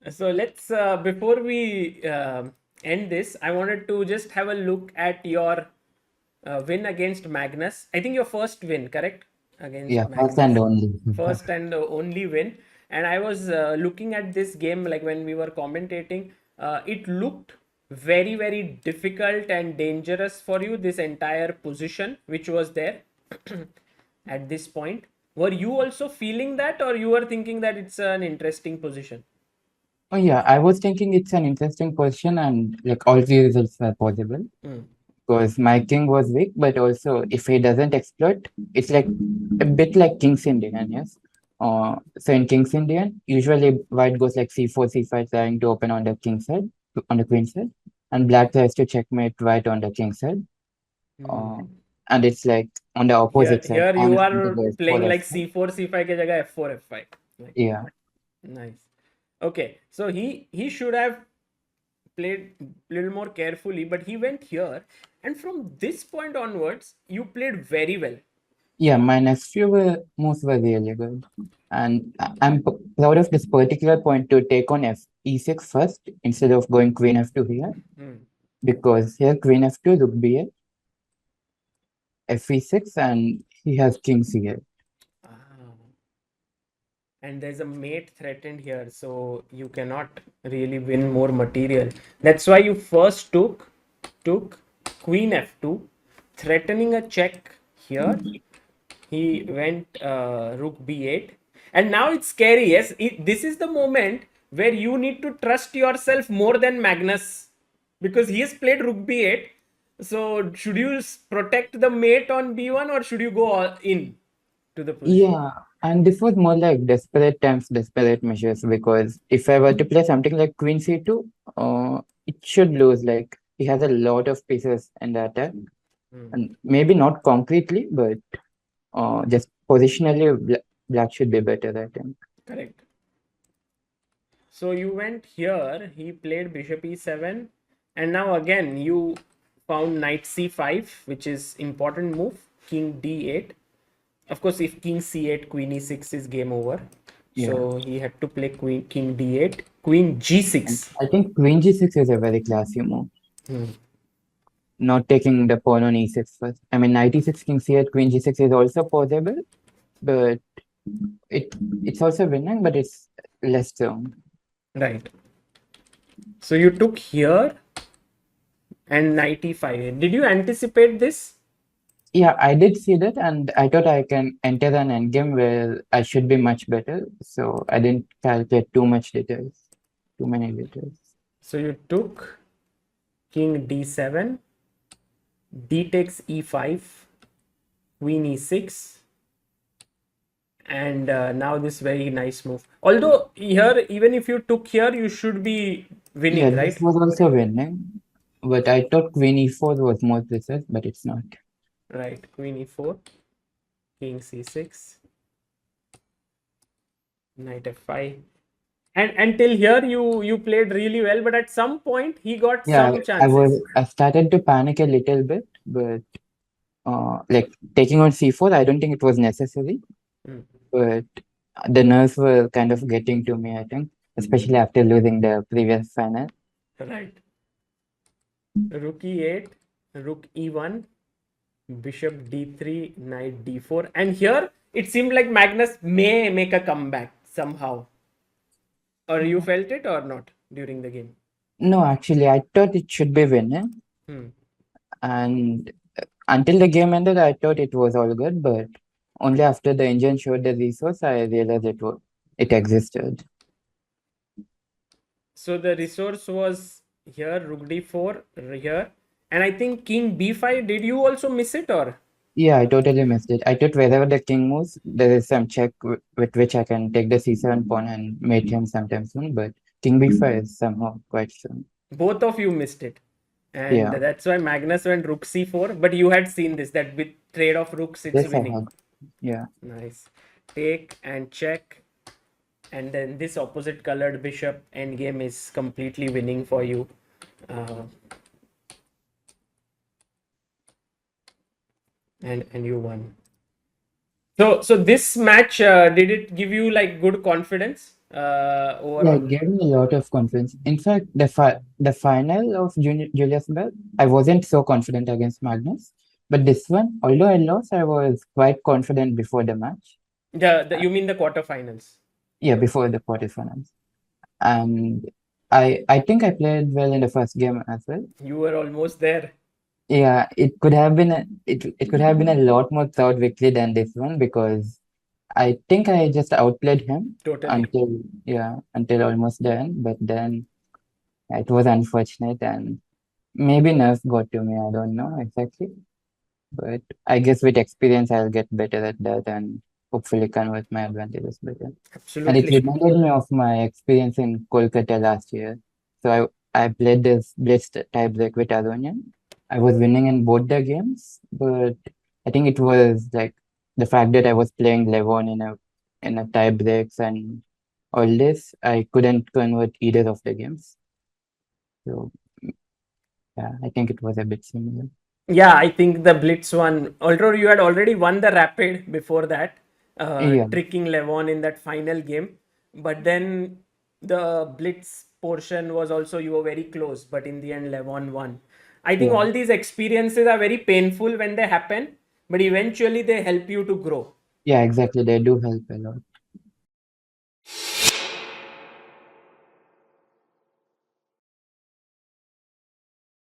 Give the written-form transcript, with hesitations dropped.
So let's before we end this, I wanted to just have a look at your win against Magnus. I think your first win, correct? Yeah, Against first and Magnus, only. first and only win. And I was looking at this game like when we were commentating. It looked very difficult and dangerous for you. This entire position, which was there at this point. Were you also feeling that, or you were thinking that it's an interesting position? Oh yeah, I was thinking it's an interesting question and like all the results were possible Mm. because my king was weak, but also if he doesn't exploit, it's like a bit like King's Indian, yes. So in King's Indian, usually white goes like c4, c5, trying to open on the king side, on the queen side, and black tries to checkmate white on the king side. Uh, Hmm. and it's like on the Here, opposite side, here you honestly, the are f4, playing like f5. c4, c5 के जगह f4, f5. Like, Yeah. nice. Okay, so he should have played a little more carefully, but he went here, and from this point onwards, you played very well. Yeah, my next few moves were really good. And I'm proud of this particular point to take on f e6 first instead of going queen f2 here. Hmm. Because here queen f2, rook b8, f e6, and he has king c8. Ah. And there's a mate threatened here, so you cannot really win more material. That's why you first took queen f2, threatening a check here. He went rook b8, and now it's scary. Yes, this is the moment where you need to trust yourself more than Magnus, because he has played rook b8. So should you protect the mate on b1, or should you go all in to the position? Yeah, and this was more like desperate times, desperate measures. Because if I were to play something like queen c2, it should lose. Like he has a lot of pieces in the attack, Hmm. and maybe not concretely, but just positionally, black should be better, I think. Correct. So you went here, he played bishop e7, and now again you found knight c5, which is important move, king d8. Of course, if king c8, queen e6 is game over. Yeah, So he had to play queen king d8, queen and g6. I think queen g6 is a very classy move. Hmm. Not taking the pawn on e6 first. I mean, knight e6, king c8, queen g6 is also possible, but it it's also winning, but it's less strong. Right. So you took here and knight e5. Did you anticipate this? Yeah, I did see that, and I thought I can enter an endgame where I should be much better, so I didn't calculate too much details, too many details. So you took king d7, d takes e5, queen e6, and now this very nice move. Although here, even if you took here, you should be Yeah, winning, this right? was also winning, but I thought queen e4 was more precise, but it's not. Right, queen e4, king c6, knight f5. And until here you played really well, but at some point he got Yeah, some chances. I started to panic a little bit, but like taking on c4, I don't think it was necessary, Hmm. but the nerves were kind of getting to me, I think, especially after losing the previous final. Right. Rook e8, rook e1, bishop d3, knight d4. And here it seemed like Magnus may make a comeback somehow. Or you felt it or not during the game? No, actually, I thought it should be winning, Hmm. and until the game ended, I thought it was all good, but only after the engine showed the resource, I realized it existed. So the resource was here, rook d4 here, and I think king b5. Did you also miss it or? Yeah, I totally missed it. I thought wherever the king moves, there is some check with which I can take the c7 pawn and mate him sometime soon, but king b5 is somehow quite soon. Both of you missed it, and Yeah, that's why Magnus went rook c4. But you had seen this, that with trade of rooks, it's yes, I winning. had. Yeah. Nice. Take and check, and then this opposite colored bishop endgame is completely winning for you. Uh, and you won. So this match, did it give you like good confidence Yeah, overall? it gave me a lot of confidence. In fact, the final of Julius Baer, I wasn't so confident against Magnus. But this one, although I lost, I was quite confident before the match. You mean the quarterfinals? Yeah, before the quarterfinals. And I think I played well in the first game as well. You were almost there. Yeah, it could have been it could have been a lot more thought victory than this one because I think I just outplayed him Totally. until almost the end. But then it was unfortunate and maybe nerves got to me. I don't know exactly. But I guess with experience I'll get better at that and hopefully convert my advantages better. And it Absolutely. reminded me of my experience in Kolkata last year. So I played this blitz tiebreak with Aronian. I was winning in both the games, but I think it was like the fact that I was playing Levon in a tie breaks and all this, I couldn't convert either of the games. So yeah, I think it was a bit similar. Yeah, I think the Blitz one, although you had already won the Rapid before that, Yeah, tricking Levon in that final game. But then the Blitz portion was also, you were very close, but in the end, Levon won. I think yeah, all these experiences are very painful when they happen, but eventually they help you to grow. yeah, exactly. They do help a lot.